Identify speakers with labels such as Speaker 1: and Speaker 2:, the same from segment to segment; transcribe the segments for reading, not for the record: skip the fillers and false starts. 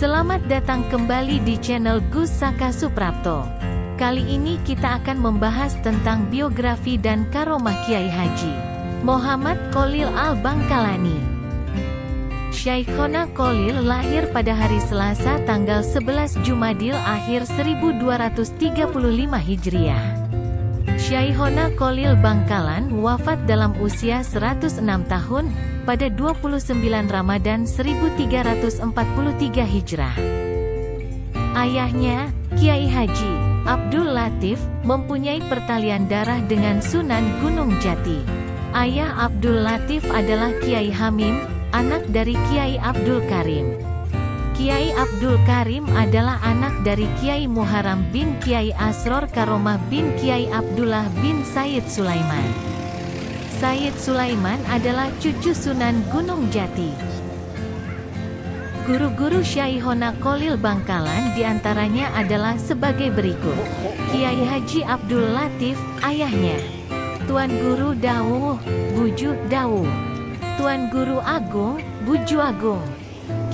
Speaker 1: Selamat datang kembali di channel Gus Saka Suprapto. Kali ini kita akan membahas tentang biografi dan karomah Kiai Haji Muhammad Kholil Al-Bangkalani. Syaikhona Kholil lahir pada hari Selasa tanggal 11 Jumadil Akhir 1235 Hijriah. Syaikhona Kholil Bangkalan wafat dalam usia 106 tahun, pada 29 Ramadan 1343 Hijrah. Ayahnya, Kiai Haji Abdul Latif, mempunyai pertalian darah dengan Sunan Gunung Jati. Ayah Abdul Latif adalah Kiai Hamim, anak dari Kiai Abdul Karim. Kiai Abdul Karim adalah anak dari Kiai Muharram bin Kiai Asror Karomah bin Kiai Abdullah bin Sayyid Sulaiman. Sayyid Sulaiman adalah cucu Sunan Gunung Jati. Guru-guru Syaikhona Kholil Bangkalan diantaranya adalah sebagai berikut. Kiai Haji Abdul Latif, ayahnya. Tuan Guru Dawuh, Buju Dawuh. Tuan Guru Agung, Buju Agung.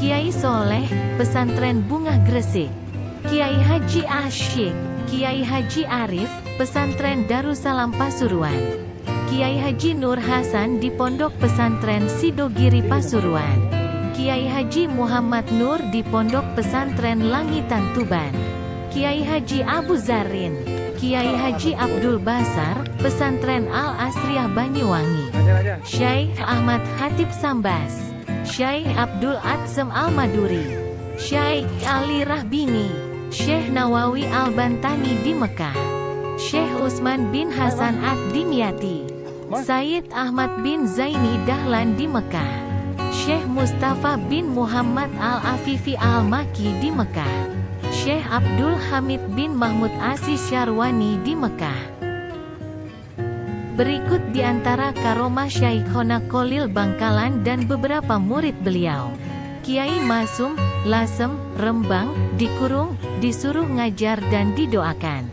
Speaker 1: Kiai Soleh, Pesantren Bunga Gresik. Kiai Haji Asyik, Kiai Haji Arif, Pesantren Darussalam Pasuruan. Kiai Haji Nur Hasan di Pondok Pesantren Sidogiri Pasuruan. Kiai Haji Muhammad Nur di Pondok Pesantren Langitan Tuban. Kiai Haji Abu Zarin. Kiai Haji Abdul Basar, Pesantren Al-Asriyah Banyuwangi. Syekh Ahmad Hatib Sambas. Syekh Abdul Atsem Al-Maduri. Syekh Ali Rahbini. Syekh Nawawi Al-Bantani di Mekah. Syekh Utsman bin Hasan Ad-Dimyati. Sayyid Ahmad bin Zaini Dahlan di Mekah. Syekh Mustafa bin Muhammad Al-Afifi Al-Maki di Mekah. Syekh Abdul Hamid bin Mahmud Asis Syarwani di Mekah. Berikut di antara karomah Syaikhona Kholil Bangkalan dan beberapa murid beliau. Kiai Masum, Lasem, Rembang, dikurung, disuruh ngajar dan didoakan.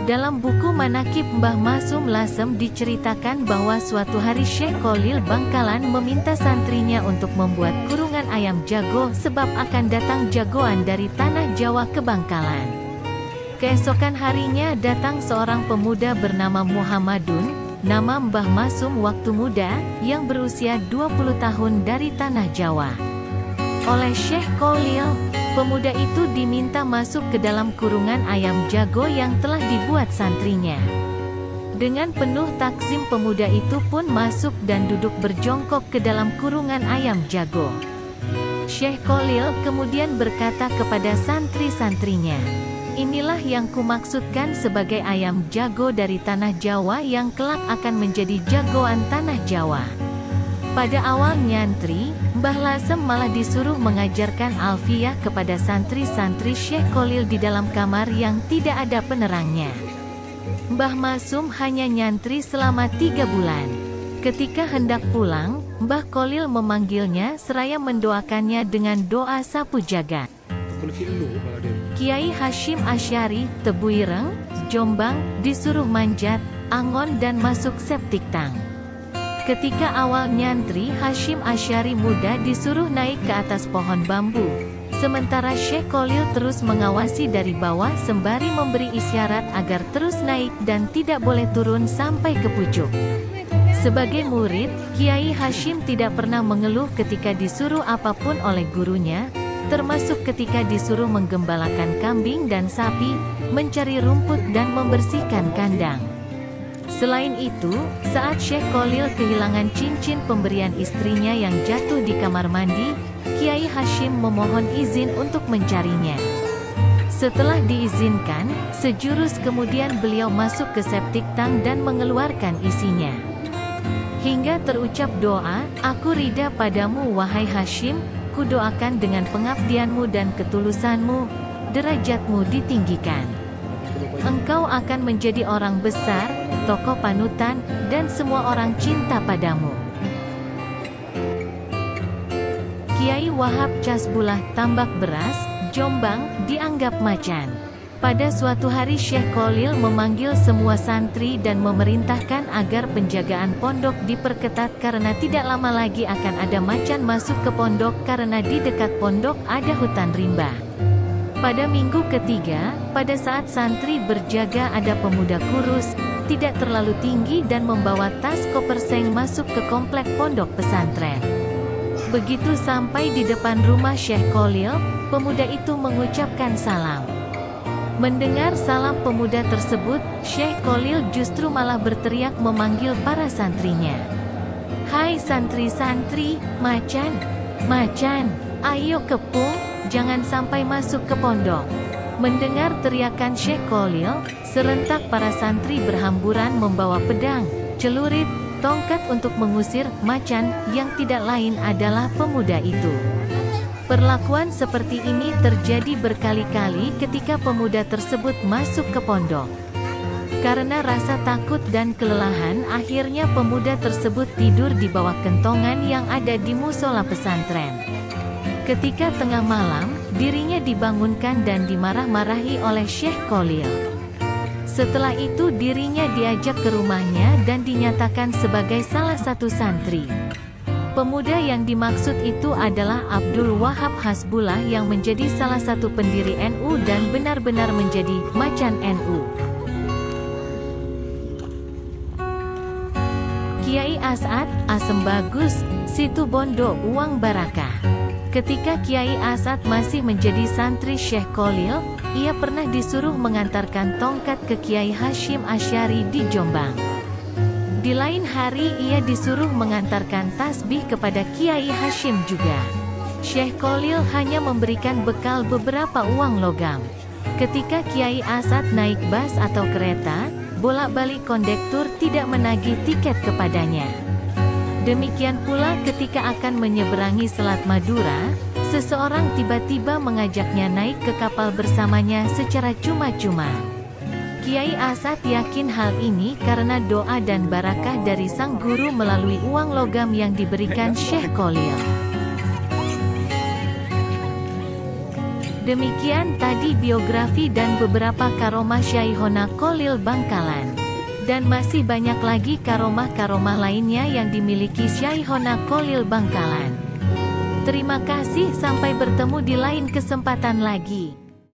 Speaker 1: Dalam buku Manaqib Mbah Masum Lasem diceritakan bahwa suatu hari Syekh Kholil Bangkalan meminta santrinya untuk membuat kurungan ayam jago sebab akan datang jagoan dari tanah Jawa ke Bangkalan. Keesokan harinya datang seorang pemuda bernama Muhammadun, nama Mbah Masum waktu muda, yang berusia 20 tahun dari tanah Jawa. Oleh Syekh Kholil, pemuda itu diminta masuk ke dalam kurungan ayam jago yang telah dibuat santrinya. Dengan penuh takzim pemuda itu pun masuk dan duduk berjongkok ke dalam kurungan ayam jago. Syekh Kholil kemudian berkata kepada santri-santrinya, "Inilah yang kumaksudkan sebagai ayam jago dari tanah Jawa yang kelak akan menjadi jagoan tanah Jawa." Pada awal nyantri, Mbah Lasem malah disuruh mengajarkan alfiyah kepada santri-santri Syekh Kholil di dalam kamar yang tidak ada penerangnya. Mbah Masum hanya nyantri selama 3 bulan. Ketika hendak pulang, Mbah Kholil memanggilnya seraya mendoakannya dengan doa sapu jagat. Kiai Hashim Asy'ari, Tebuireng, Jombang, disuruh manjat, angon dan masuk septic tank. Ketika awal nyantri, Hashim Asy'ari muda disuruh naik ke atas pohon bambu. Sementara Syekh Kholil terus mengawasi dari bawah sembari memberi isyarat agar terus naik dan tidak boleh turun sampai ke pucuk. Sebagai murid, Kiai Hashim tidak pernah mengeluh ketika disuruh apapun oleh gurunya, termasuk ketika disuruh menggembalakan kambing dan sapi, mencari rumput dan membersihkan kandang. Selain itu, saat Syekh Kholil kehilangan cincin pemberian istrinya yang jatuh di kamar mandi, Kiai Hashim memohon izin untuk mencarinya. Setelah diizinkan, sejurus kemudian beliau masuk ke septic tank dan mengeluarkan isinya. Hingga terucap doa, "Aku ridha padamu wahai Hashim, kudoakan dengan pengabdianmu dan ketulusanmu, derajatmu ditinggikan. Engkau akan menjadi orang besar, tokoh panutan, dan semua orang cinta padamu." Kiai Wahab Casbullah Tambak Beras, Jombang, dianggap macan. Pada suatu hari Syekh Khalil memanggil semua santri dan memerintahkan agar penjagaan pondok diperketat karena tidak lama lagi akan ada macan masuk ke pondok karena di dekat pondok ada hutan rimba. Pada minggu ketiga, pada saat santri berjaga ada pemuda kurus, tidak terlalu tinggi dan membawa tas koper seng masuk ke komplek pondok pesantren. Begitu sampai di depan rumah Syekh Khalil, pemuda itu mengucapkan salam. Mendengar salam pemuda tersebut, Syekh Khalil justru malah berteriak memanggil para santrinya. "Hai santri-santri, macan, macan, ayo kepung, jangan sampai masuk ke pondok." Mendengar teriakan Syekh Khalil, serentak para santri berhamburan membawa pedang, celurit, tongkat untuk mengusir macan, yang tidak lain adalah pemuda itu. Perlakuan seperti ini terjadi berkali-kali ketika pemuda tersebut masuk ke pondok. Karena rasa takut dan kelelahan, akhirnya pemuda tersebut tidur di bawah kentongan yang ada di musola pesantren. Ketika tengah malam, dirinya dibangunkan dan dimarah-marahi oleh Syekh Khalil. Setelah itu dirinya diajak ke rumahnya dan dinyatakan sebagai salah satu santri. Pemuda yang dimaksud itu adalah Abdul Wahab Hasbullah yang menjadi salah satu pendiri NU dan benar-benar menjadi macan NU. Kiai As'ad, Asem Bagus, Situbondo Uang Barakah. Ketika Kiai As'ad masih menjadi santri Syekh Khalil, ia pernah disuruh mengantarkan tongkat ke Kiai Hashim Asy'ari di Jombang. Di lain hari ia disuruh mengantarkan tasbih kepada Kiai Hashim juga. Syekh Khalil hanya memberikan bekal beberapa uang logam. Ketika Kiai As'ad naik bas atau kereta, bolak-balik kondektur tidak menagih tiket kepadanya. Demikian pula ketika akan menyeberangi Selat Madura, seseorang tiba-tiba mengajaknya naik ke kapal bersamanya secara cuma-cuma. Kiai As'ad yakin hal ini karena doa dan barakah dari sang guru melalui uang logam yang diberikan Syekh Khalil. Demikian tadi biografi dan beberapa karomah Syaihona Khalil Bangkalan. Dan masih banyak lagi karomah-karomah lainnya yang dimiliki Syaihona Khalil Bangkalan. Terima kasih, sampai bertemu di lain kesempatan lagi.